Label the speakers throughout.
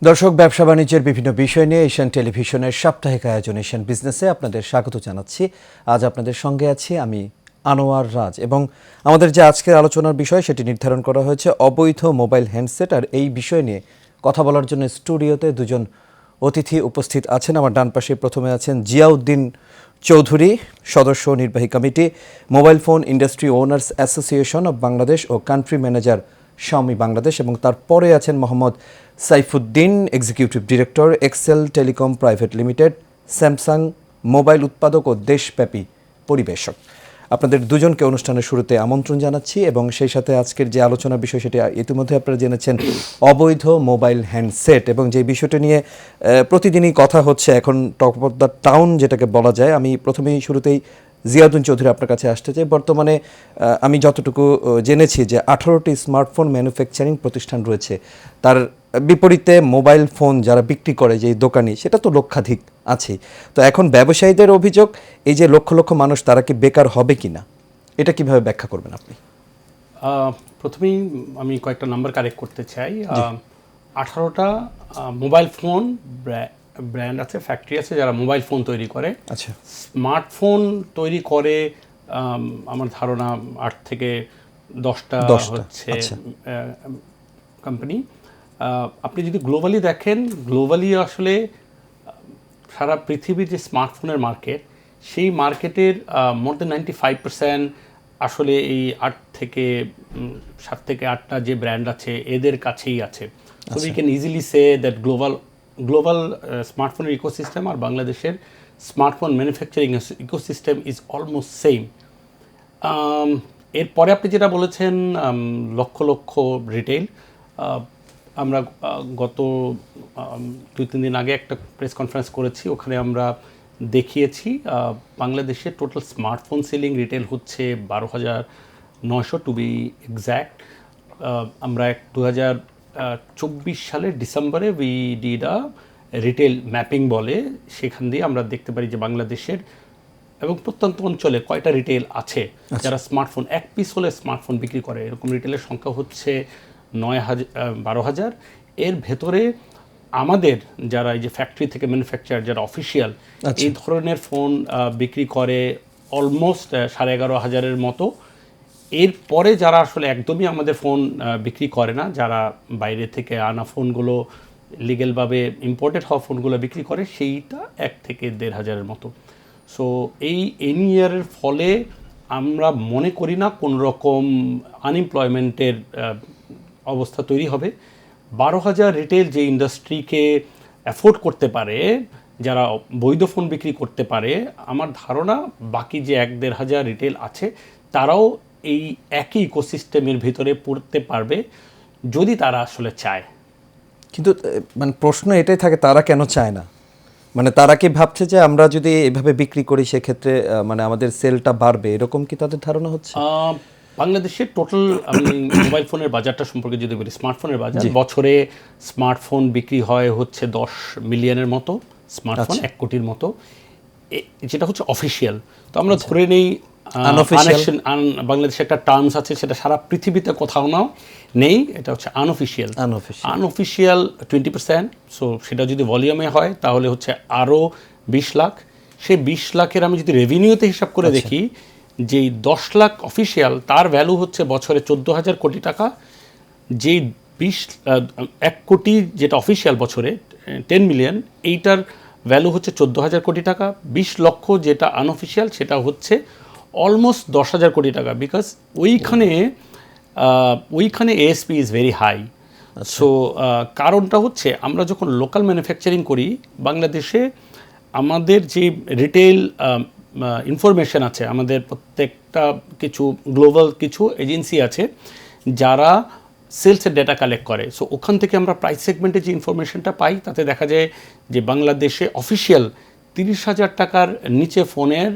Speaker 1: দর্শক, ব্যবসা বাণিজ্যের বিভিন্ন বিষয় নিয়ে এশিয়ান টেলিভিশনের সাপ্তাহিক আয়োজন এশিয়ান বিজনেসে আপনাদের স্বাগত জানাচ্ছি। আজ আপনাদের সঙ্গে আছি আমি আনোয়ার রাজ, এবং আমাদের যে আজকের আলোচনার বিষয় সেটি নির্ধারণ করা হয়েছে অবৈধ মোবাইল হ্যান্ডসেট। আর এই বিষয় নিয়ে কথা বলার জন্য স্টুডিওতে দুজন অতিথি উপস্থিত আছেন। আমার ডান পাশে প্রথমে আছেন জিয়াউদ্দিন চৌধুরী, সদস্য নির্বাহী কমিটি, mobile phone industry owners association of Bangladesh ও কান্ট্রি ম্যানেজার শাওমি বাংলাদেশ, এবং তারপরে আছেন Mohammad Saifuddin, executive director Excel Telecom private limited, Samsung mobile উৎপাদক ও দেশব্যাপী পরিবেশক। আপনাদের দুজনকে অনুষ্ঠানের শুরুতে আমন্ত্রণ জানাচ্ছি, এবং সেই সাথে আজকের যে আলোচনার বিষয় সেটি ইতিমধ্যে আপনারা জেনেছেন, অবৈধ মোবাইল হ্যান্ডসেট, এবং যে বিষয়টা নিয়ে প্রতিদিনই কথা হচ্ছে এখন টক অফ দ্য টাউন যেটাকে বলা যায়। আমি প্রথমেই শুরুতেই জিয়াউদ্দিন চৌধুরী আপনার কাছে আসতে চাই। বর্তমানে আমি যতটুকু জেনেছি যে 18টি স্মার্টফোন ম্যানুফ্যাকচারিং প্রতিষ্ঠান রয়েছে, তার বিপরীতে মোবাইল ফোন যারা বিক্রি করে যে দোকানি, সেটা তো লক্ষাধিক আছে। তো এখন ব্যবসায়ীদের অভিযোগ, এই যে লক্ষ লক্ষ মানুষ, তারা কি বেকার হবে কি না, এটা কিভাবে ব্যাখ্যা করবেন আপনি?
Speaker 2: প্রথমেই আমি কয়েকটা নাম্বার কারেক্ট করতে চাই। 18টা মোবাইল ফোন ব্র্যান্ড আছে, ফ্যাক্টরি আছে যারা মোবাইল ফোন তৈরি করে।
Speaker 1: আচ্ছা,
Speaker 2: স্মার্টফোন তৈরি করে আমার ধারণা 8 থেকে 10টা হচ্ছে কোম্পানি। আপনি যদি গ্লোবালি দেখেন, গ্লোবালি আসলে সারা পৃথিবীর যে স্মার্টফোনের মার্কেট, সেই মার্কেটের মোর দেন 95% আসলে এই 7 থেকে 8টা যে ব্র্যান্ড আছে এদের কাছেই আছে। So we can easily say that global স্মার্টফোনের ইকোসিস্টেম আর বাংলাদেশের smartphone manufacturing ecosystem is almost same. এরপরে আপনি যেটা বলেছেন লক্ষ লক্ষ রিটেল, আমরা গত 2-3 দিন আগে একটা প্রেস কনফারেন্স করেছি, ওখানে আমরা দেখিয়েছি বাংলাদেশের টোটাল স্মার্টফোন সেলিং রিটেল হচ্ছে 12,900 টু বি এক্স্যাক্ট। আমরা 2024 সালের ডিসেম্বরে we did a retail mapping বলে, সেখান দিয়ে আমরা দেখতে পারি যে বাংলাদেশের এবং প্রত্যন্ত অঞ্চলে কয়টা রিটেল আছে যারা স্মার্টফোন এক পিস হলে স্মার্টফোন বিক্রি করে। এরকম রিটেলের সংখ্যা হচ্ছে 12,000। এর ভেতরে আমাদের যারা এই যে ফ্যাক্টরি থেকে ম্যানুফ্যাকচার যারা অফিসিয়াল এই ধরনের ফোন বিক্রি করে অলমোস্ট 11,500-এর মতো। এরপরে যারা আসলে একদমই আমাদের ফোন বিক্রি করে না, যারা বাইরে থেকে আনা ফোনগুলো লিগেলভাবে ইম্পোর্টেড হওয়া ফোনগুলো বিক্রি করে, সেইটা 1 থেকে 1,500-এর মতো। সো এই ইয়ারের ফলে আমরা মনে করি না কোনো রকম আনএমপ্লয়মেন্টের অবস্থা তৈরি হবে। 12,000 রিটেল যে ইন্ডাস্ট্রিকে অ্যাফোর্ড করতে পারে, যারা বৈধ ফোন বিক্রি করতে পারে, আমার ধারণা বাকি যে 1-1,500 রিটেল আছে তারাও এই একই ইকোসিস্টেমের ভিতরে পড়তে পারবে যদি তারা আসলে চায়।
Speaker 1: কিন্তু মানে প্রশ্ন এটাই থাকে, তারা কেন চায় না? মানে তারা কি ভাবছে যে আমরা যদি এভাবে বিক্রি করি সেক্ষেত্রে মানে আমাদের সেলটা বাড়বে, এরকম কি তাদের ধারণা হচ্ছে?
Speaker 2: বাংলাদেশের টোটাল আমি মোবাইল ফোনের বাজারটা সম্পর্কে যদি বলি, স্মার্টফোনের বাজার বছরে স্মার্টফোন বিক্রি হয় হচ্ছে 10 মিলিয়নের মতো স্মার্টফোন, 1 কোটির মতো, যেটা হচ্ছে অফিসিয়াল। তো আমরা ধরে নেই বাংলাদেশে একটা টার্মস আছে, সেটা সারা পৃথিবীতে কোথাও নাও নেই, এটা হচ্ছে আনঅফিসিয়াল। 20%। সো সেটা যদি ভলিউমে হয় তাহলে হচ্ছে আরও 20 লাখ। সেই 20 লাখের আমি যদি রেভিনিউতে হিসাব করে দেখি, যেই 10 লাখ অফিসিয়াল, তার ভ্যালু হচ্ছে বছরে 14,000 কোটি টাকা। যেই 1 কোটি যেটা অফিসিয়াল বছরে 10 মিলিয়ন, এইটার ভ্যালু হচ্ছে 14,000 কোটি টাকা। 20 লক্ষ যেটা আনঅফিসিয়াল, সেটা হচ্ছে অলমোস্ট 10,000 কোটি টাকা। বিকজ ওইখানে ASP is very high. So কারণটা হচ্ছে আমরা যখন লোকাল ম্যানুফ্যাকচারিং করি বাংলাদেশে, আমাদের যে রিটেল ইনফরমেশন আছে, আমাদের প্রত্যেকটা কিছু গ্লোবাল কিছু এজেন্সি আছে যারা সেলসের ডেটা কালেক্ট করে। সো ওখান থেকে আমরা প্রাইস সেগমেন্টে যে ইনফরমেশনটা পাই, তাতে দেখা যায় যে বাংলাদেশে অফিসিয়াল 30,000 টাকার নিচে ফোনের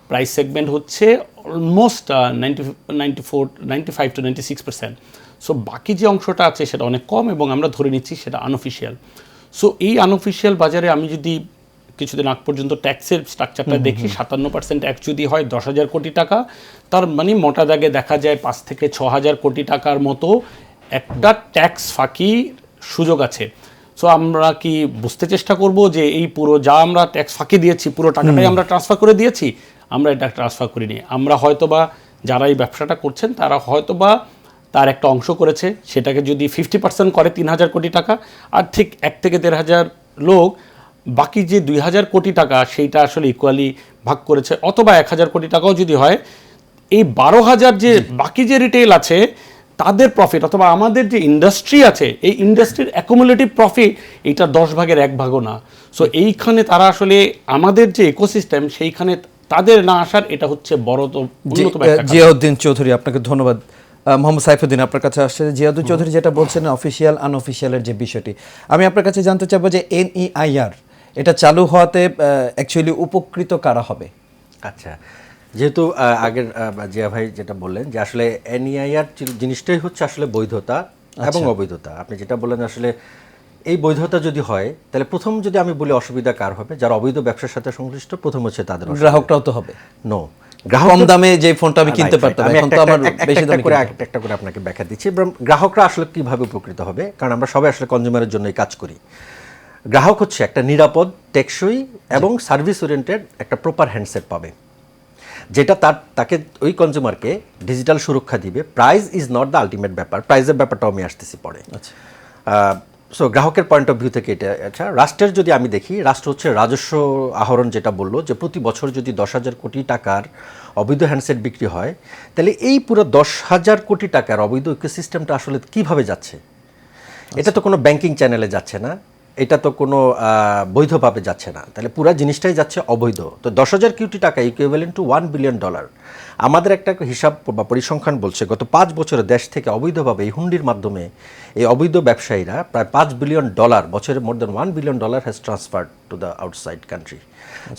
Speaker 2: প্রাইস সেগমেন্ট হচ্ছে অলমোস্ট 95-96%। সো বাকি যে অংশটা আছে সেটা অনেক কম, এবং আমরা ধরে নিচ্ছি সেটা আনঅফিসিয়াল। সো এই আনঅফিসিয়াল বাজারে আমি যদি কিছুদিন আগ পর্যন্ত ট্যাক্সের স্ট্রাকচারটা দেখি, 57% ট্যাক্স যদি হয় 10,000 কোটি টাকা, তার মানে মোটা দাগে দেখা যায় 5 থেকে 6,000 কোটি টাকার মতো একটা ট্যাক্স ফাঁকি সুযোগ আছে। সো আমরা কি বুঝতে চেষ্টা করব যে এই পুরো যা আমরা ট্যাক্স ফাঁকি দিয়েছি পুরো টাকাটাই আমরা ট্রান্সফার করে দিয়েছি? আমরা এটা ট্রান্সফার করিনি। আমরা হয়তোবা যারা এই ব্যবসাটা করছেন তারা হয়তোবা তার একটা অংশ করেছে, সেটাকে যদি 50% করে 3,000 কোটি টাকা, আর ঠিক 1 থেকে 1,500 লোক বাকি যে 2,000 কোটি টাকা সেইটা আসলে ইকুয়ালি ভাগ করেছে, অথবা 1,000 কোটি টাকাও যদি হয়, এই 12,000 যে বাকি যে রিটেল আছে তাদের প্রফিট, অথবা আমাদের যে ইন্ডাস্ট্রি আছে এই ইন্ডাস্ট্রির অ্যাকুমুলেটিভ প্রফিট এটা 10 ভাগের 1 ভাগও না। সো এইখানে তারা আসলে আমাদের যে ইকোসিস্টেম সেইখানে তাদের না আসার এটা হচ্ছে বড় তো অন্যতম একটা কারণ।
Speaker 1: জিয়াউদ্দিন চৌধুরী, আপনাকে ধন্যবাদ। মোহাম্মদ সাইফুদ্দিন, আপনার কাছে আসছে। জিয়াউদ্দিন চৌধুরী যেটা বলছেন অফিসিয়াল আনঅফিসিয়ালের যে বিষয়টি, আমি আপনার কাছে জানতে চাইবো যে NEIR এটা চালু হওয়াতে অ্যাকচুয়ালি উপকৃত কারা হবে?
Speaker 3: আচ্ছা, যেহেতু আগের জিয়া ভাই যেটা বললেন যে আসলে NEIR জিনিসটাই হচ্ছে আসলে বৈধতা এবং অবৈধতা। আপনি যেটা বললেন আসলে এই বৈধতা যদি হয় তাহলে প্রথম যদি আমি বলি অসুবিধা কার হবে? যারা অবৈধ ব্যবসার সাথে সংশ্লিষ্ট, প্রথম হচ্ছে তাদের।
Speaker 1: গ্রাহকরাও তো হবে।
Speaker 3: নো,
Speaker 1: কম দামে যে ফোনটা আমি কিনতে পারতাম, এখন তো আমার বেশি দামে কিনতে হবে।
Speaker 3: একটা করে আপনাকে ব্যাখ্যা দিচ্ছি। গ্রাহকরা আসলে কিভাবে উপকৃত হবে, কারণ আমরা সবাই আসলে কনজিউমারের জন্যই কাজ করি। গ্রাহক হচ্ছে একটা নিরাপদ, টেকসই এবং সার্ভিস ওরিয়েন্টেড একটা প্রপার হ্যান্ডসেট পাবে, যেটা তাকে ওই কনজিউমারকে ডিজিটাল সুরক্ষা দিবে। Price is not the ultimate ব্যাপার, প্রাইসের ব্যাপারটাও আমি আসতেছি পরে। সো গ্রাহকের পয়েন্ট অফ ভিউ থেকে এটা। আচ্ছা, রাষ্ট্রের যদি আমি দেখি, রাষ্ট্র হচ্ছে রাজস্ব আহরণ, যেটা বললো যে প্রতি বছর যদি 10,000 কোটি টাকার অবৈধ হ্যান্ডসেট বিক্রি হয়, তাহলে এই পুরো 10,000 কোটি টাকার অবৈধ ইকোসিস্টেমটা আসলে কিভাবে যাচ্ছে? এটা তো কোনো ব্যাংকিং চ্যানেলে যাচ্ছে না, এটা তো কোনো বৈধভাবে যাচ্ছে না, তাহলে পুরো জিনিসটাই যাচ্ছে অবৈধ। তো 10,000 কোটি টাকা ইকুইভ্যালেন্ট টু $1 বিলিয়ন। আমাদের একটা হিসাব বা পরিসংখ্যান বলছে গত 5 বছরে দেশ থেকে অবৈধভাবে এই হুন্ডির মাধ্যমে এই অবৈধ ব্যবসায়ীরা প্রায় $5 বিলিয়ন, বছরে মোর দেন $1 billion has transferred to the outside country.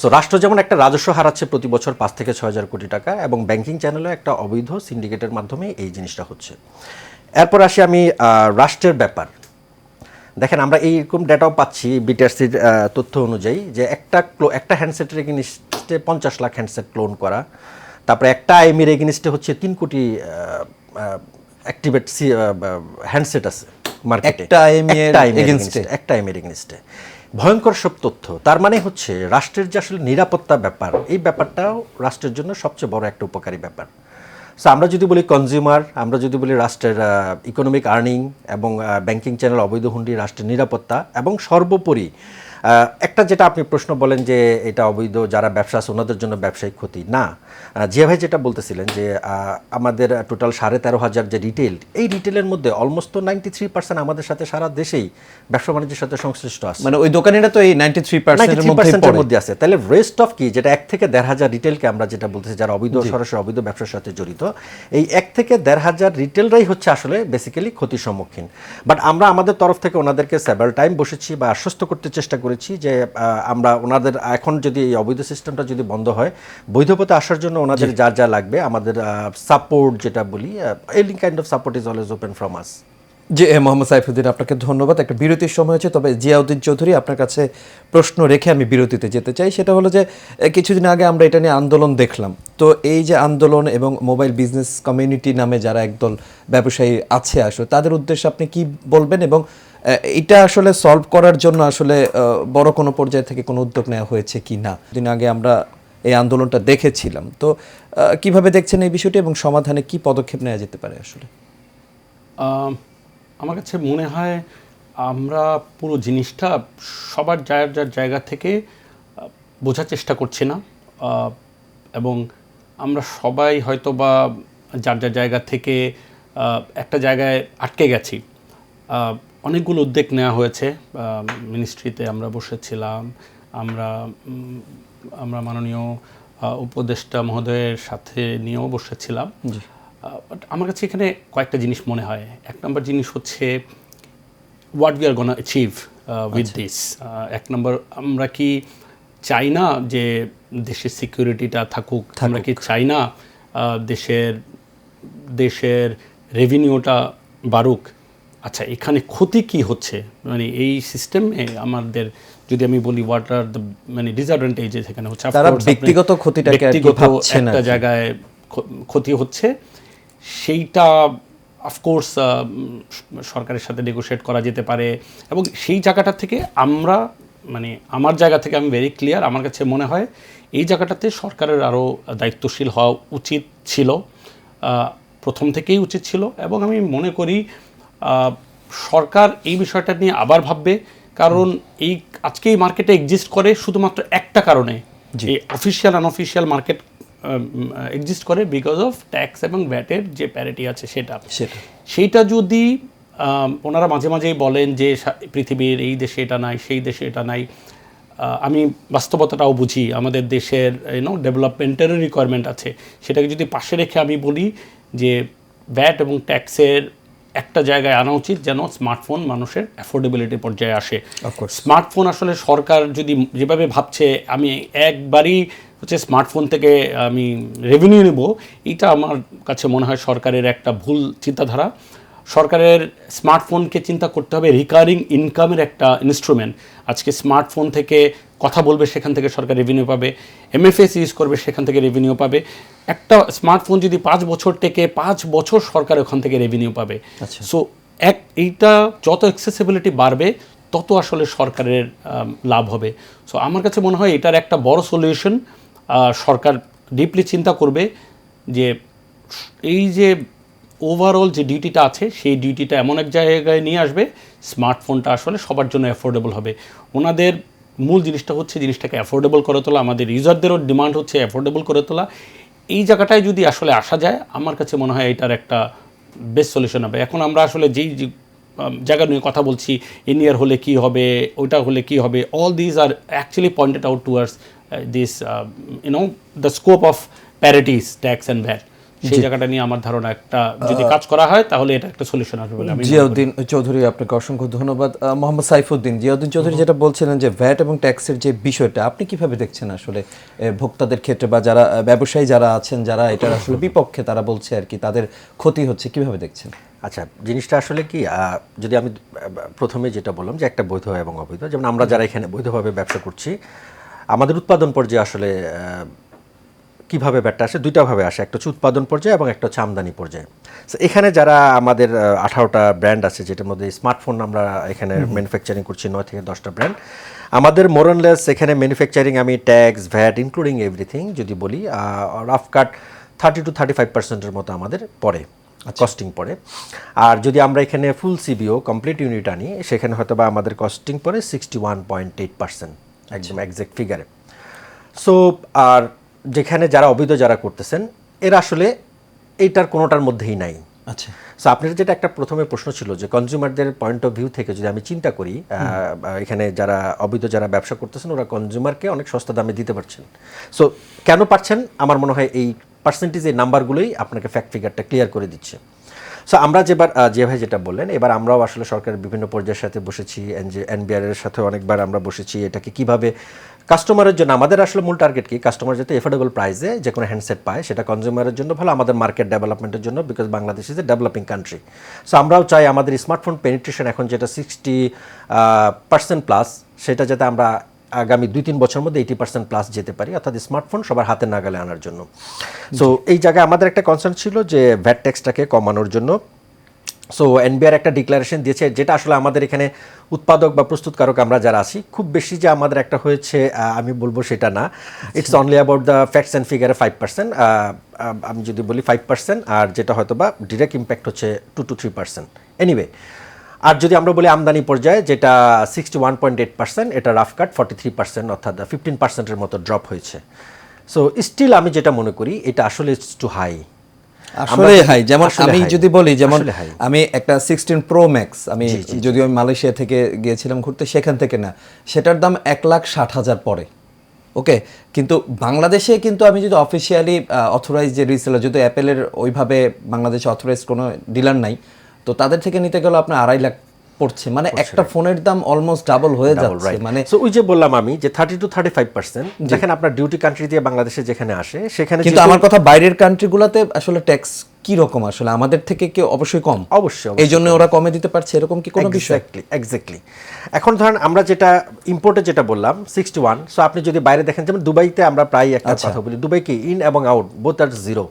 Speaker 3: So রাষ্ট্র যেমন একটা রাজস্ব হারাচ্ছে প্রতি বছর 5 থেকে 6,000 কোটি টাকা, এবং ব্যাংকিং চ্যানেলে একটা অবৈধ সিন্ডিকেটের মাধ্যমে এই জিনিসটা হচ্ছে। এরপর আসি আমি রাষ্ট্রের ব্যাপার। দেখেন, আমরা এইরকম ডেটাও পাচ্ছি বিটিআরসির তথ্য অনুযায়ী যে একটা হ্যান্ডসেটের এগেনিস্টে 50 লাখ হ্যান্ডসেট ক্লোন করা, তারপরে একটা আইএমইর এগেনিস্টে হচ্ছে 3 কোটি অ্যাক্টিভেট হ্যান্ডসেট আছে মার্কেটে। একটা আইএমইর এগেনিস্টে ভয়ঙ্কর সব তথ্য। তার মানে হচ্ছে রাষ্ট্রের যে আসলে নিরাপত্তা ব্যাপার, এই ব্যাপারটাও রাষ্ট্রের জন্য সবচেয়ে বড় একটা উপকারী ব্যাপার। সো আমরা যদি বলি কনজিউমার, আমরা যদি বলি রাষ্ট্রের ইকোনমিক আর্নিং এবং ব্যাংকিং চ্যানেল অবৈধ হুন্ডি, রাষ্ট্রের নিরাপত্তা, এবং সর্বোপরি একটা যেটা আপনি প্রশ্ন বলেন যে এটা অবৈধ যারা ব্যবসা আছে ওনাদের জন্য ব্যবসায়িক ক্ষতি না। জিয়া ভাই যেটা বলতেছিলেন যে আমাদের টোটাল 13,500 যে রিটেল, এই রিটেলের মধ্যে অলমোস্ট 93% আমাদের সাথে সারা দেশেই ব্যবসা বাণিজ্যের সাথে সংশ্লিষ্ট আছে।
Speaker 1: মানে ওই দোকানিরা তো এই 93%
Speaker 3: মধ্যে আছে। তাহলে রেস্ট অফ কি, যেটা 1 থেকে 1,500 রিটেলকে আমরা যেটা বলতেছি যারা অবৈধ, সরাসরি অবৈধ ব্যবসার সাথে জড়িত, এই 1 থেকে 1,500 রিটেলরাই হচ্ছে আসলে বেসিক্যালি ক্ষতির সম্মুখীন। বাট আমরা আমাদের তরফ থেকে ওনাদেরকে সেভারাল টাইম বসেছি বা আশ্বস্ত করতে চেষ্টা করেছি যে আমরা ওনাদের এখন যদি এই অবৈধ সিস্টেমটা যদি বন্ধ হয়, বৈধ পথে আসার জন্য ওনাদের যা লাগবে, আমাদের সাপোর্ট যেটা বলি, any kind of support is always open from us.
Speaker 1: জি, মোহাম্মদ সাইফুদ্দিন, আপনাকে ধন্যবাদ। একটা বিরতির সময় হচ্ছে, তবে জিয়াউদ্দিন চৌধুরী আপনার কাছে প্রশ্ন রেখে আমি বিরতিতে যেতে চাই। সেটা হলো যে কিছুদিন আগে আমরা এটা নিয়ে আন্দোলন দেখলাম। তো এই যে আন্দোলন এবং মোবাইল বিজনেস কমিউনিটি নামে যারা একদল ব্যবসায়ী আছে আসলে, তাদের উদ্দেশ্যে আপনি কি বলবেন, এবং এটা আসলে সলভ করার জন্য আসলে বড় কোনো পর্যায় থেকে কোনো উদ্যোগ নেওয়া হয়েছে কি না? দিন আগে আমরা এই আন্দোলনটা দেখেছিলাম। তো কিভাবে দেখছেন এই বিষয়টি, এবং সমাধানে কি পদক্ষেপ নেওয়া যেতে পারে আসলে?
Speaker 2: আমার কাছে মনে হয় আমরা পুরো জিনিসটা সবার যার যার জায়গা থেকে বোঝার চেষ্টা করছি না, এবং আমরা সবাই হয়তো বা যার যার জায়গা থেকে একটা জায়গায় আটকে গেছি। অনেকগুলো উদ্যোগ নেওয়া হয়েছে, মিনিস্ট্রিতে আমরা বসেছিলাম, আমরা মাননীয় উপদেষ্টা মহোদয়ের সাথে নিয়েও বসেছিলাম। আমার কাছে এখানে কয়েকটা জিনিস মনে হয়। 1 নম্বর জিনিস হচ্ছে what we are gonna achieve with this. 1 নম্বর, আমরা কি চাই না যে দেশের সিকিউরিটিটা থাকুক? আমরা কি চাই না দেশের রেভিনিউটা বাড়ুক? আচ্ছা, এখানে ক্ষতি কি হচ্ছে? মানে এই সিস্টেমে আমাদের, যদি আমি বলি হোয়াট আর দ্য মানে ডিসঅ্যাডভান্টেজেস এখানে হচ্ছে,
Speaker 1: তারা ব্যক্তিগত ক্ষতিটাকে আর কি ভাবছে না,
Speaker 2: একটা জায়গায় ক্ষতি হচ্ছে, সেইটা অফকোর্স সরকারের সাথে নেগোশিয়েট করা যেতে পারে, এবং সেই জায়গাটা থেকে আমরা মানে আমার জায়গা থেকে আমি ভেরি ক্লিয়ার, আমার কাছে মনে হয় এই জায়গাটাতে সরকারের আরও দায়িত্বশীল হওয়া উচিত ছিল, প্রথম থেকেই উচিত ছিল। এবং আমি মনে করি সরকার এই বিষয়টা নিয়ে আবার ভাববে, কারণ এই আজকে এই মার্কেটে এক্সিস্ট করে শুধুমাত্র একটা কারণে, এই অফিসিয়াল আনঅফিসিয়াল মার্কেট এক্সিস্ট করে বিকজ অফ ট্যাক্স এবং ভ্যাটের যে প্যারিটি আছে সেইটা যদি ওনারা মাঝে মাঝেই বলেন যে পৃথিবীর এই দেশে এটা নাই, সেই দেশে এটা নাই, আমি বাস্তবতাটাও বুঝি, আমাদের দেশের ডেভেলপমেন্টেরও রিকোয়ারমেন্ট আছে, সেটাকে যদি পাশে রেখে আমি বলি যে ভ্যাট এবং ট্যাক্সের একটা জায়গায় আনা উচিত যেন স্মার্টফোন মানুষের অ্যাফোর্ডেবিলিটি পর্যায়ে আসে। স্মার্টফোন আসলে সরকার যদি যেভাবে ভাবছে আমি একবারই হচ্ছে স্মার্টফোন থেকে আমি রেভিনিউ নেব, এটা আমার কাছে মনে হয় সরকারের একটা ভুল চিন্তাধারা। সরকারের স্মার্টফোনকে চিন্তা করতে হবে রিকারিং ইনকামের একটা ইনস্ট্রুমেন্ট। আজকে স্মার্টফোন থেকে কথা বলবে, সেখান থেকে সরকার রেভিনিউ পাবে, এমএফএস ইউজ করবে, সেখান থেকে রেভিনিউ পাবে। একটা স্মার্টফোন যদি 5 বছর থেকে 5 বছর সরকার ওখান থেকে রেভিনিউ পাবে। সো এইটা যত অ্যাক্সেসিবিলিটি বাড়বে তত আসলে সরকারের লাভ হবে। সো আমার কাছে মনে হয় এটার একটা বড় সলিউশন সরকার ডিপলি চিন্তা করবে যে এই যে ওভারঅল যে ডিউটিটা আছে সেই ডিউটিটা এমন এক জায়গায় নিয়ে আসবে, স্মার্টফোনটা আসলে সবার জন্য অ্যাফোর্ডেবল হবে। ওনাদের মূল জিনিসটা হচ্ছে জিনিসটাকে অ্যাফোর্ডেবল করে তোলা, আমাদের ইউজারদেরও ডিমান্ড হচ্ছে অ্যাফোর্ডেবল করে তোলা। এই জায়গাটায় যদি আসলে আসা যায়, আমার কাছে মনে হয় এটার একটা বেস্ট সলিউশন হবে। এখন আমরা আসলে যেই জায়গা নিয়ে কথা বলছি, ইনিয়ার হলে কি হবে, ওইটা হলে কি হবে, all these are actually pointed out towards this the scope of প্যারিটিস tax and VAT. সেই জায়গাটা নিয়ে আমার ধারণা একটা যদি কাজ করা হয় তাহলে এটা একটা সলিউশন আসবে বলে আমি।
Speaker 1: জিয়াউদ্দিন চৌধুরী, আপনাকে অসংখ্য ধন্যবাদ। মোহাম্মদ সাইফুদ্দিন, জিয়াউদ্দিন চৌধুরী যেটা বলছিলেন যে ভ্যাট এবং ট্যাক্সের যে বিষয়টা আপনি কিভাবে দেখছেন আসলে ভোক্তাদের ক্ষেত্রে, বা যারা ব্যবসায়ী যারা আছেন যারা এটার আসলে বিপক্ষে তারা বলছে আর কি তাদের ক্ষতি হচ্ছে, কিভাবে দেখছেন?
Speaker 3: আচ্ছা, জিনিসটা আসলে কি, যদি আমি প্রথমে যেটা বললাম যে একটা বৈধ এবং অবৈধ, যেমন আমরা যারা এখানে বৈধভাবে ব্যবসা করছি, আমাদের উৎপাদন পর্যায়ে আসলে কীভাবে ব্যাটটা আসে, দুইটাভাবে আসে, একটা হচ্ছে উৎপাদন পর্যায়ে এবং একটা হচ্ছে আমদানি পর্যায়ে। সো এখানে যারা আমাদের 18টা ব্র্যান্ড আছে, যেটার মধ্যে স্মার্টফোন আমরা এখানে ম্যানুফ্যাকচারিং করছি 9 থেকে 10টা ব্র্যান্ড, আমাদের মোরনলেস এখানে ম্যানুফ্যাকচারিং আমি ট্যাক্স ভ্যাট ইনক্লুডিং এভরিথিং যদি বলি, রাফ কাট 30 to 35% মতো আমাদের পড়ে, কস্টিং পড়ে। আর যদি আমরা এখানে ফুল সিবিও কমপ্লিট ইউনিট আনি, সেখানে হয়তো বা আমাদের কস্টিং পড়ে 61.8%, একদম এক্সাক্ট ফিগারে। সো আর যেখানে যারা অবৈধ যারা করতেছেন এরা আসলে এইটার কোনোটার মধ্যেই নাই।
Speaker 1: আচ্ছা,
Speaker 3: সো আপনার যেটা একটা প্রথমে প্রশ্ন ছিল যে কনজিউমারদের পয়েন্ট অফ ভিউ থেকে যদি আমি চিন্তা করি, এখানে যারা অবৈধ যারা ব্যবসা করতেছেন ওরা কনজিউমারকে অনেক সস্তা দামে দিতে পারছেন। সো কেন পারছেন, আমার মনে হয় এই পার্সেন্টেজ, এই নাম্বারগুলোই আপনাকে ফ্যাক্ট ফিগারটা ক্লিয়ার করে দিচ্ছে। সো আমরা যেভাবে যেটা বললেন, এবার আমরাও আসলে সরকারের বিভিন্ন পর্যায়ের সাথে বসেছি, এনবিআর এর সাথে অনেকবার আমরা বসেছি, এটাকে কিভাবে কাস্টমারের জন্য, আমাদের আসলে মূল টার্গেট কি, কাস্টমার যাতে এফোর্ডেবল প্রাইসে যে কোনো হ্যান্ডসেট পায়, সেটা কনজিউমারের জন্য ভালো, আমাদের মার্কেট ডেভেলপমেন্টের জন্য, because Bangladesh is a developing country. So আমরাও চাই আমাদের স্মার্টফোন পেনিট্রেশন এখন যেটা 60% প্লাস, সেটা যাতে আমরা আগামী 2-3 বছরের মধ্যে 80% প্লাস যেতে পারি, অর্থাৎ স্মার্টফোন সবার হাতে নাগালে আনার জন্য। সো এই জায়গায় আমাদের একটা কনসার্ন ছিল যে ভ্যাট ট্যাক্সটাকে কমানোর জন্য। সো এনবিআর একটা ডিক্লারেশন দিয়েছে, যেটা আসলে আমাদের এখানে উৎপাদক বা প্রস্তুতকারক আমরা যারা আছি, খুব বেশি যে আমাদের একটা হয়েছে আমি বলবো সেটা না। It's only about the facts and ফিগারে 5%, আমি যদি বলি 5%, আর যেটা হয়তো বা ডিরেক্ট ইম্প্যাক্ট হচ্ছে 2 to 3%। এনিওয়ে, আর যদি আমরা বলি আমদানি পর্যায়ে, যেটা 61.8%, এটা রাফ কাট 43%, অর্থাৎ 15%-এর মতো ড্রপ হয়েছে। সো স্টিল আমি যেটা মনে করি এটা আসলে ইটস টু হাই,
Speaker 1: আসলে হাই। যেমন আমি যদি বলি, যেমন আমি একটা 16 Pro Max, আমি যদিও আমি মালয়েশিয়া থেকে গিয়েছিলাম ঘুরতে, সেখান থেকে না, সেটার দাম 1,60,000 পড়ে। ওকে, কিন্তু বাংলাদেশে কিন্তু আমি যদি অফিসিয়ালি অথরাইজ যে রিসেলার, যদি অ্যাপেলের ওইভাবে বাংলাদেশে অথরাইজ কোনো ডিলার নাই, তো তাদের থেকে নিতে গেলে আপনার 2.5 লাখ পড়ছে, মানে একটা ফোনের দাম অলমোস্ট ডাবল হয়ে যাচ্ছে। মানে
Speaker 3: সো ওই যে বললাম আমি যে 30 to 35%, দেখেন আপনার ডিউটি কান্ট্রি দিয়ে বাংলাদেশে যেখানে আসে সেখানে,
Speaker 1: কিন্তু আমার কথা বাইরের কান্ট্রিগুলোতে আসলে ট্যাক্স কি রকম, আসলে আমাদের থেকে কি অবশ্যই কম?
Speaker 3: অবশ্যই,
Speaker 1: এই জন্য ওরা কমে দিতে পারছে, এরকম কি কোনো বিষয়?
Speaker 3: এক্স্যাক্টলি। এখন ধরেন আমরা যেটা ইম্পোর্টে যেটা বললাম 61, সো আপনি যদি বাইরে দেখেন, যেমন দুবাইতে আমরা প্রায় একটা কথা বলি, দুবাই কি ইন এবং out both are zero.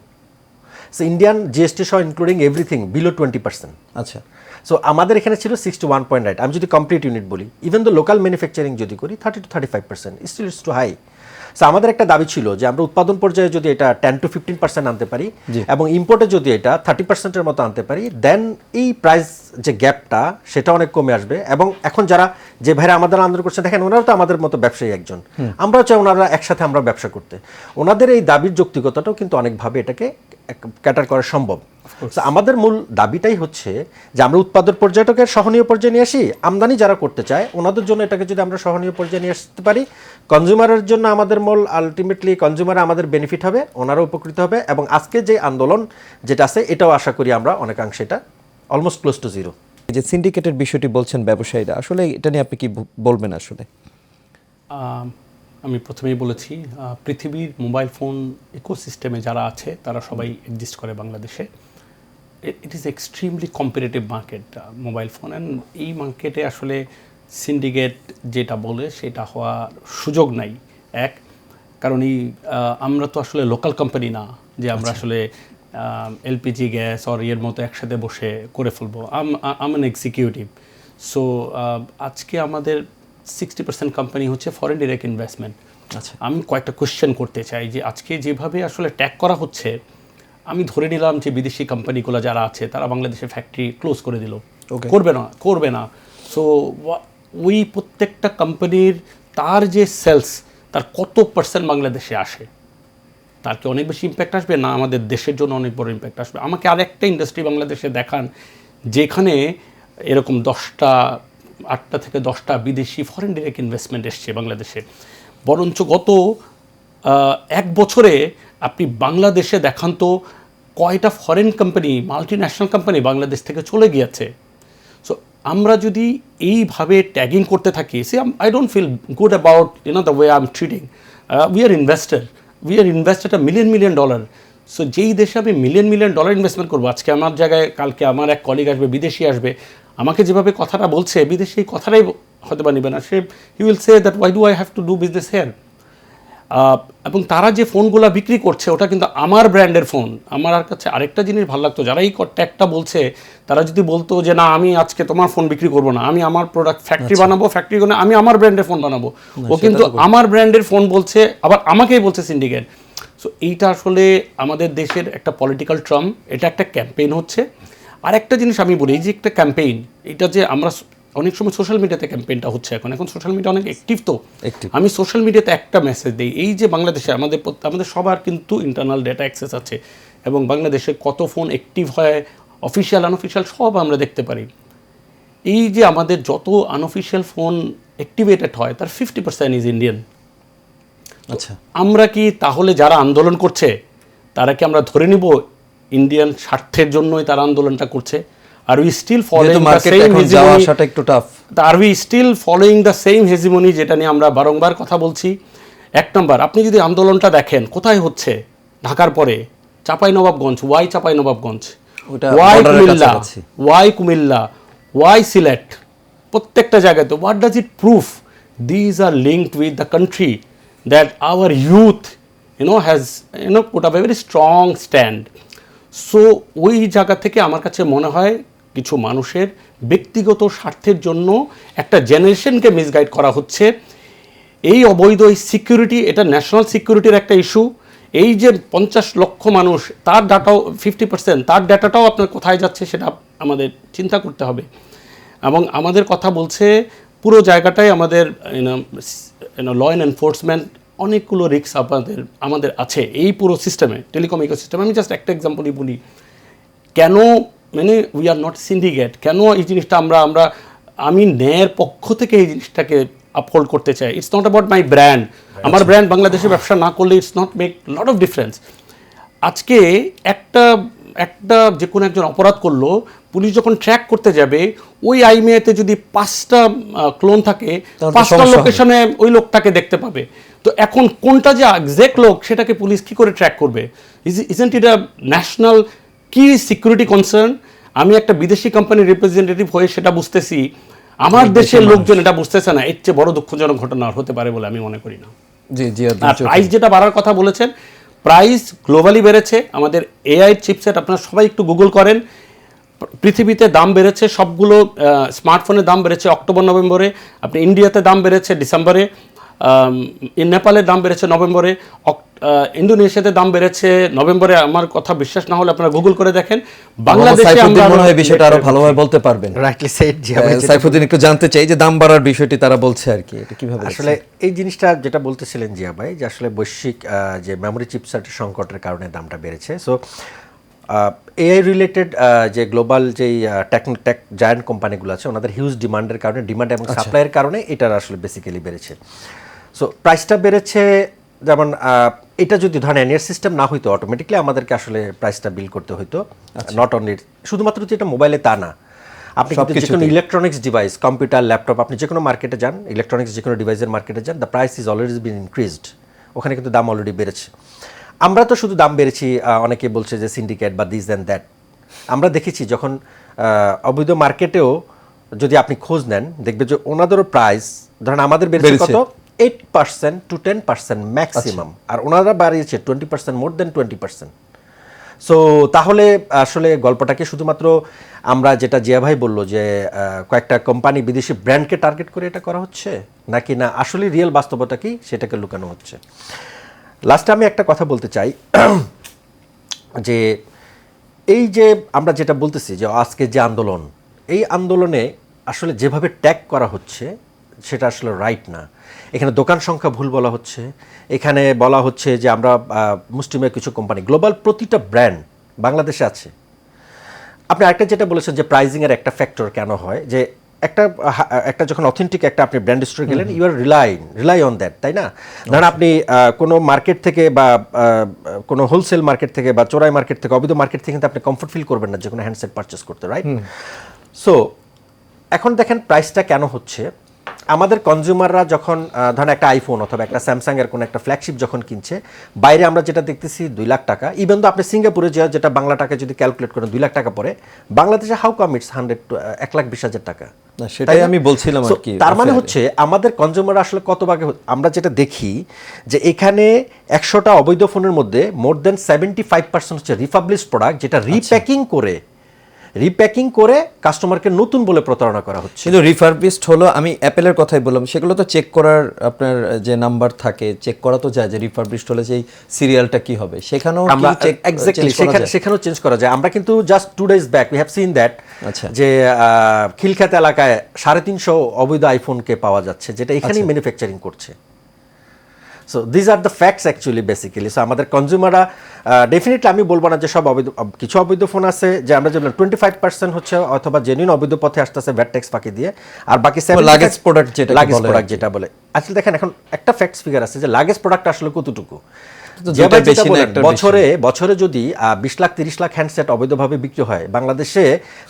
Speaker 3: So Indian GST সহ ইনক্লুডিং এভরিথিং বিলো 20%।
Speaker 1: আচ্ছা,
Speaker 3: সো আমাদের এখানে ছিল 61.8। আমি যদি কমপ্লিট ইউনিট বলি, ইভেন দ্য লোকাল ম্যানুফ্যাকচারিং যদি করি 30 to 35%, still it's too high. So আমাদের একটা দাবি ছিল যে আমরা উৎপাদন পর্যায়ে যদি এটা 10 to 15% আনতে পারি এবং ইম্পোর্টে যদি এটা 30%-এর মতো আনতে পারি, দেন এই প্রাইস যে গ্যাপটা সেটা অনেক কমে আসবে। এবং এখন যারা যে ভাইরা আমাদের আন্দোলন করছে, দেখেন ওনারাও তো আমাদের মতো ব্যবসায়ী একজন, আমরাও চাই ওনারা একসাথে আমরা ব্যবসা করতে। ওনাদের এই দাবির যৌক্তিকতাটাও কিন্তু অনেকভাবে এটাকে ক্যাটার করা সম্ভব। So, আমাদের মূল দাবিটাই হচ্ছে যে আমরা উৎপাদন পর্যায়টাকে সহনীয় পর্যায়ে নিয়ে আসি, আমদানি যারা করতে চায় ওনাদের জন্য এটাকে যদি আমরা সহনীয় পর্যায়ে নিয়ে আসতে পারি, কনজিউমারের জন্য আমাদের মূল আলটিমেটলি কনজিউমার আমাদের বেনিফিট হবে, ওনারাও উপকৃত হবে। এবং আজকে যে আন্দোলন যেটা আছে এটাও আশা করি আমরা অনেকাংশে এটা অলমোস্ট ক্লোজ টু জিরো।
Speaker 1: এই যে সিন্ডিকেটের বিষয়টি বলছেন ব্যবসায়ীরা, আসলে এটা নিয়ে আপনি কি বলবেন আসলে?
Speaker 2: আমি প্রথমেই বলেছি, পৃথিবীর মোবাইল ফোন ইকোসিস্টেমে যারা আছে তারা সবাই এক্সিস্ট করে বাংলাদেশে। It is extremely competitive market mobile phone, and এই মার্কেটে আসলে সিন্ডিকেট যেটা বলে সেটা হওয়ার সুযোগ নাই। এক কারণ আমরা তো আসলে লোকাল কোম্পানি না যে আমরা আসলে এলপিজি গ্যাস আর এর মতো একসাথে বসে করে ফেলবো। আম অ্যান এক্সিকিউটিভ। সো আজকে আমাদের 60% কোম্পানি হচ্ছে ফরেন ডিরেক্ট ইনভেস্টমেন্ট।
Speaker 1: আচ্ছা,
Speaker 2: আমি কয়েকটা কোয়েশ্চেন করতে চাই যে আজকে যেভাবে আসলে ট্যাগ করা হচ্ছে, আমি ধরে নিলাম যে বিদেশি কোম্পানিগুলো যারা আছে তারা বাংলাদেশের ফ্যাক্টরি ক্লোজ করে দিল, করবে না। সো ওই প্রত্যেকটা কোম্পানির তার যে সেলস তার কত % বাংলাদেশে আসে, তার কি অনেক বেশি ইম্প্যাক্ট আসবে না আমাদের দেশের জন্য অনেক বড় ইম্প্যাক্ট আসবে? আমাকে আরেকটা ইন্ডাস্ট্রি বাংলাদেশে দেখান যেখানে এরকম 8টা থেকে 10টা বিদেশি ফরেন ডিরেক্ট ইনভেস্টমেন্ট এসছে বাংলাদেশে। বরঞ্চ গত 1 বছরে আপনি বাংলাদেশে দেখান তো কয়টা foreign company, multi national company Bangladesh থেকে চলে গিয়েছে। সো আমরা যদি এইভাবে ট্যাগিং করতে থাকি, I don't feel good about the way I am treating. We are investor $1 million। So যেই দেশে আমি $1 million ইনভেস্টমেন্ট করবো, আজকে আমার জায়গায় কালকে আমার এক কলিগ আসবে, বিদেশি আসবে, আমাকে যেভাবে কথাটা বলছে, বিদেশি এই কথাটাই হয়তো বা নেবে না। সে he will say that why do I have to do business here. এবং তারা যে ফোনগুলো বিক্রি করছে ওটা কিন্তু আমার ব্র্যান্ডের ফোন। আমার কাছে আরেকটা জিনিস ভালো লাগতো, যারা এই ট্যাগটা বলছে তারা যদি বলতো যে না আমি আজকে তোমার ফোন বিক্রি করবো না, আমি আমার প্রোডাক্ট ফ্যাক্টরি বানাবো, ফ্যাক্টরি করে আমি আমার ব্র্যান্ডের ফোন বানাবো, ও কিন্তু আমার ব্র্যান্ডের ফোন বলছে, আবার আমাকেই বলছে সিন্ডিকেট। সো এইটা আসলে আমাদের দেশের একটা পলিটিক্যাল ট্রাম, এটা একটা ক্যাম্পেইন হচ্ছে। আর একটা জিনিস আমি বলি, এই যে একটা ক্যাম্পেইন, এটা যে আমরা অনেক সময় সোশ্যাল মিডিয়াতে ক্যাম্পেইনটা হচ্ছে, এখন সোশ্যাল মিডিয়া অনেক অ্যাক্টিভ। তো আমি সোশ্যাল মিডিয়াতে একটা মেসেজ দিই, এই যে বাংলাদেশে আমাদের সবার কিন্তু ইন্টারনাল ডেটা অ্যাক্সেস আছে এবং বাংলাদেশে কত ফোন অ্যাক্টিভ হয়, অফিসিয়াল আনঅফিসিয়াল সব আমরা দেখতে পারি। এই যে আমাদের যত আনঅফিসিয়াল ফোন অ্যাক্টিভেটেড হয় তার 50% ইজ ইন্ডিয়ান।
Speaker 1: আচ্ছা,
Speaker 2: আমরা কি তাহলে যারা আন্দোলন করছে তারা কি আমরা ধরে নিব ইন্ডিয়ান স্বার্থের জন্যই তারা আন্দোলনটা করছে? Are we still following the same hegemony? Are we still following the same hegemony যেটা নিয়ে আমরা বারংবার কথা বলছি? 1 নম্বর, আপনি যদি আন্দোলনটা দেখেন কোথায় হচ্ছে, ঢাকার পরে চাঁপাইনবাবগঞ্জ, ওয়াই চাঁপাইনবাবগঞ্জ, ওয়াই কুমিল্লা, ওয়াই সিলেট, প্রত্যেকটা জায়গায়। তো what does it prove? These are linked with the country that our youth has put up a very strong stand. So ওই জায়গা থেকে আমার কাছে মনে হয় কিছু মানুষের ব্যক্তিগত স্বার্থের জন্য একটা জেনারেশনকে মিসগাইড করা হচ্ছে। এই অবৈধ সিকিউরিটি, এটা ন্যাশনাল সিকিউরিটির একটা ইস্যু। এই যে 50 লক্ষ মানুষ, তার ডাটাও 50%, তার ডাটাটাও আপনার কোথায় যাচ্ছে সেটা আমাদের চিন্তা করতে হবে। এবং আমাদের কথা বলছে পুরো জায়গাটাই আমাদের ল অ্যান্ড এনফোর্সমেন্ট, অনেকগুলো রিস্ক আমাদের আছে এই পুরো সিস্টেমে, টেলিকম ইকোসিস্টেমে। আমি জাস্ট একটা এক্সাম্পলই বলি, কেন উই আর নট সিন্ডিকেট, কেন এই জিনিসটা আমি ন্যায়ের পক্ষ থেকে এই জিনিসটাকে আপহোল্ড করতে চাই। It's not about my brand. আমার ব্র্যান্ড বাংলাদেশে ব্যবসা না করলে it's not make lot of difference. আজকে একটা যে কোনো একজন অপরাধ করলো, পুলিশ যখন ট্র্যাক করতে যাবে, ওই আইমেতে যদি 5টা ক্লোন থাকে, 5টা লোকেশনে ওই লোকটাকে দেখতে পাবে। তো এখন কোনটা যে এক্সাক্ট লোক সেটাকে পুলিশ কি করে ট্র্যাক করবে? ইজন্ট ইট আ ন্যাশনাল কি সিকিউরিটি কনসার্ন? আমি একটা বিদেশি কোম্পানির রিপ্রেজেন্টেটিভ হয়ে সেটা বুঝতেছি, আমার দেশের লোকজন এটা বুঝতেছে না। এর চেয়ে বড় দুঃখজনক ঘটনা হতে পারে বলে আমি মনে করি না।
Speaker 1: জি জি।
Speaker 2: প্রাইস যেটা বাড়ার কথা বলেছেন, প্রাইস গ্লোবালি বেড়েছে। আমাদের এআই চিপসেট আপনারা সবাই একটু গুগল করেন, পৃথিবীতে দাম বেড়েছে, সবগুলো স্মার্টফোনের দাম বেড়েছে অক্টোবর নভেম্বরে, আপনি ইন্ডিয়াতে দাম বেড়েছে ডিসেম্বরে, নেপালের দাম বেড়েছে নভেম্বরে, ইন্দোনেশিয়াতে দাম বেড়েছে নভেম্বরে। আমার কথা বিশ্বাস না হলে আপনারা গুগল করে দেখেন। বাংলাদেশে
Speaker 1: সাইফুদ্দিন
Speaker 2: আমরা
Speaker 1: মনে হয় বিষয়টা আরো ভালোভাবে বলতে পারবেন।
Speaker 3: Rightly shed.
Speaker 1: সাইফুদ্দিন একটু জানতে চাই যে দাম বাড়ার বিষয়টি তারা বলছে আর কি, এটা কিভাবে
Speaker 3: আসলে এই জিনিসটা যেটা বলতেছিলেন জিয়া ভাই, যে আসলে বৈশ্বিক যে মেমোরি চিপসেটের সংকটের কারণে দামটা বেড়েছে। সো এআই রিলেটেড যে গ্লোবাল যেই টেক জায়ান্ট কোম্পানিগুলো আছে, ওনাদের হিউজ ডিমান্ডের কারণে, ডিমান্ড এবং সাপ্লাইয়ের কারণে এটার আসলে বেসিক্যালি বেড়েছে। সো প্রাইসটা বেড়েছে, যেমন এটা যদি ধরেন এনএর সিস্টেম না হইতো, অটোমেটিকলি আমাদেরকে আসলে প্রাইসটা বিল করতে হইতো। নট অনলি শুধুমাত্র যেটা মোবাইলে তা না, আপনি কিন্তু যে কোনো ইলেকট্রনিক্স ডিভাইস, কম্পিউটার, ল্যাপটপ, আপনি যে কোনো মার্কেটে যান, ইলেকট্রনিক্স যে কোনো ডিভাইসের মার্কেটে যান, the price is already been increased. ওখানে কিন্তু দাম অলরেডি বেড়েছে। আমরা তো শুধু দাম বেড়েছি, অনেকে বলছে যে সিন্ডিকেট বা দিস অ্যান্ড দ্যাট। আমরা দেখেছি যখন অবৈধ মার্কেটেও যদি আপনি খোঁজ নেন, দেখবে যে ওনাদেরও প্রাইস ধরেন আমাদের বেড়েছে কত, 8% to 10% ম্যাক্সিমাম, আর ওনারা বাড়িয়েছে 20%, মোর দেন 20%। সো তাহলে আসলে গল্পটাকে শুধুমাত্র আমরা যেটা জিয়া ভাই বললো যে কয়েকটা কোম্পানি, বিদেশি ব্র্যান্ডকে টার্গেট করে এটা করা হচ্ছে, নাকি না আসলে রিয়েল বাস্তবতা কি সেটাকে লুকানো হচ্ছে। লাস্টে আমি একটা কথা বলতে চাই যে এই যে আমরা যেটা বলতেছি যে আজকে যে আন্দোলন, এই আন্দোলনে আসলে যেভাবে ট্যাগ করা হচ্ছে সেটা আসলে রাইট না। এখানে দোকান সংখ্যা ভুল বলা হচ্ছে, এখানে বলা হচ্ছে যে আমরা মুসলিমের কিছু কোম্পানি, গ্লোবাল প্রতিটা ব্র্যান্ড বাংলাদেশে আছে। আপনি আরেকটা যেটা বলেছেন যে প্রাইজিংয়ের একটা ফ্যাক্টর কেন হয়, যে একটা যখন অথেন্টিক একটা আপনি ব্র্যান্ড স্টোরে গেলেন, you are rely on that, তাই না? ধরেন আপনি কোনো মার্কেট থেকে বা কোনো হোলসেল মার্কেট থেকে বা চোরাই মার্কেট থেকে, অবৈধ মার্কেট থেকে কিন্তু আপনি কমফোর্ট ফিল করবেন না যে কোনো হ্যান্ডসেট পারচেস করতে, রাইট? সো এখন দেখেন প্রাইসটা কেন হচ্ছে। আমাদের কনজিউমাররা যখন ধরেন একটা আইফোন অথবা একটা স্যামসাং এর কোনো একটা ফ্ল্যাগশিপ যখন কিনছে, বাইরে আমরা যেটা দেখতেছি 2 লাখ টাকা, ইভেন তো আপনি সিঙ্গাপুরে যেটা বাংলা টাকা যদি ক্যালকুলেট করেন 2 লাখ টাকা পরে, বাংলাদেশে হাউ কাম ইটস 1,20,000 টাকা।
Speaker 1: সেটাই আমি বলছিলাম আর কি।
Speaker 3: তার মানে হচ্ছে আমাদের কনজিউমার আসলে কত ভাগে, আমরা যেটা দেখি যে এখানে 100টা অবৈধ ফোনের মধ্যে মোর দেন 75% হচ্ছে রিফাবলিশড প্রোডাক্ট, যেটা রিপ্যাকিং করে কাস্টমারকে নতুন বলে প্রতারণা করা হচ্ছে।
Speaker 1: কিন্তু রিফারবিশড হলো, আমি অ্যাপেলের কথাই বললাম, সেগুলো তো চেক করার আপনার যে নাম্বার থাকে, চেক করা তো যায় যে রিফারবিশড হলে সেই সিরিয়ালটা কি হবে, সেখানেও
Speaker 3: আমরা এক্স্যাক্টলি সেখানেও চেঞ্জ করা যায়। আমরা কিন্তু just 2 days back we have seen that, যে খিলখ্যাত এলাকায় 350 অবৈধ আইফোনকে পাওয়া যাচ্ছে, যেটা এখানেই ম্যানুফ্যাকচারিং করছে। So this are the facts actually basically. So আমাদের কনজিউমাররা ডেফিনেটলি, আমি বলবো না যে সব অবৈধ, কিছু অবৈধ ফোন আছে যে আমরা যেমন 25% হচ্ছে অথবা জেনুইন অবৈধ পথে আসতেছে ভ্যাট ট্যাক্স ফাঁকি দিয়ে, আর বাকি
Speaker 1: লাগেজ প্রোডাক্ট
Speaker 3: যেটা বলে। আসলে দেখেন এখন একটা ফ্যাক্টস ফিগার আছে যে লাগেজ প্রোডাক্ট আসলে কতটুকু। বছরে যদি 20 লাখ 30 লাখ হ্যান্ডসেট অবৈধভাবে বিক্রি হয় বাংলাদেশে,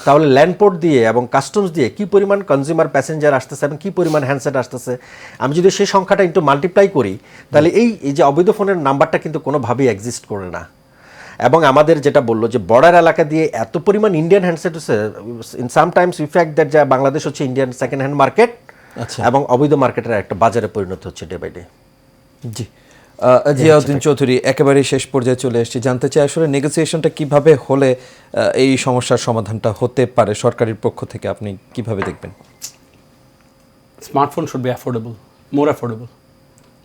Speaker 3: তাহলে ল্যান্ডপোর্ট দিয়ে এবং কাস্টমস দিয়ে কি পরিমাণ কনজিউমার প্যাসেঞ্জার আসতেছে এবং কি পরিমাণ হ্যান্ডসেট আসতেছে, আমি যদি সেই সংখ্যাটা একটু মাল্টিপ্লাই করি, তাহলে এই যে অবৈধ ফোনের নাম্বারটা কিন্তু কোনোভাবেই এক্সিস্ট করে না। এবং আমাদের যেটা বললো যে বর্ডার এলাকা দিয়ে এত পরিমাণ ইন্ডিয়ান হ্যান্ডসেট হচ্ছে, in sometimes we fact that, যা বাংলাদেশ হচ্ছে ইন্ডিয়ান সেকেন্ড হ্যান্ড মার্কেট এবং অবৈধ মার্কেটের একটা বাজারে পরিণত হচ্ছে ডে বাই ডে।
Speaker 1: জি, জিয়াউদ্দিন চৌধুরী, একেবারে শেষ পর্যায়ে চলে এসেছি, জানতে চাই আসলে নেগোসিয়েশনটা কিভাবে হলে এই সমস্যার সমাধানটা হতে পারে সরকারের পক্ষ থেকে, আপনি কিভাবে দেখবেন?
Speaker 2: Smartphone should be affordable, more affordable.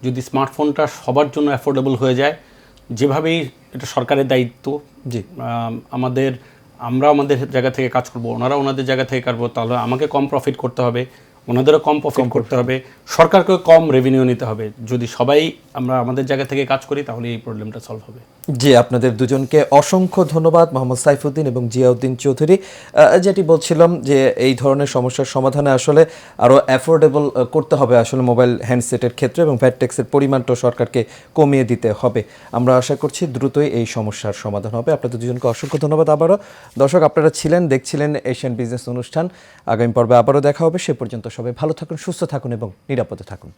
Speaker 2: যদি স্মার্টফোনটা সবার জন্য অ্যাফোর্ডেবল হয়ে যায়, যেভাবেই এটা সরকারের দায়িত্ব,
Speaker 1: জি
Speaker 2: আমরা আমাদের জায়গা থেকে কাজ করব, ওনারা ওনাদের জায়গা থেকে কাটবো, তাহলে আমাকে কম প্রফিট করতে হবে, ওনাদেরও কম প্রফিট করতে হবে, সরকারকে কম রেভিনিউ নিতে হবে। যদি সবাই আমরা আমাদের জায়গা থেকে কাজ করি, তাহলে এই প্রবলেমটা সলভ হবে।
Speaker 1: জি, আপনাদের দুজনকে অসংখ্য ধন্যবাদ, মোহাম্মদ সাইফুদ্দিন এবং জিয়াউদ্দিন চৌধুরী। যেটি বলছিলাম যে এই ধরনের সমস্যার সমাধানে আসলে আরও অ্যাফোর্ডেবল করতে হবে আসলে মোবাইল হ্যান্ডসেটের ক্ষেত্রে, এবং ভ্যাট ট্যাক্সের পরিমাণটাও সরকারকে কমিয়ে দিতে হবে। আমরা আশা করছি দ্রুতই এই সমস্যার সমাধান হবে। আপনাদের দুজনকে অসংখ্য ধন্যবাদ আবারও। দর্শক, আপনারা দেখছিলেন এশিয়ান বিজনেস অনুষ্ঠান। আগামী পর্বে আবারও দেখা হবে। সে পর্যন্ত সবাই ভালো থাকুন, সুস্থ থাকুন এবং নিরাপদে থাকুন।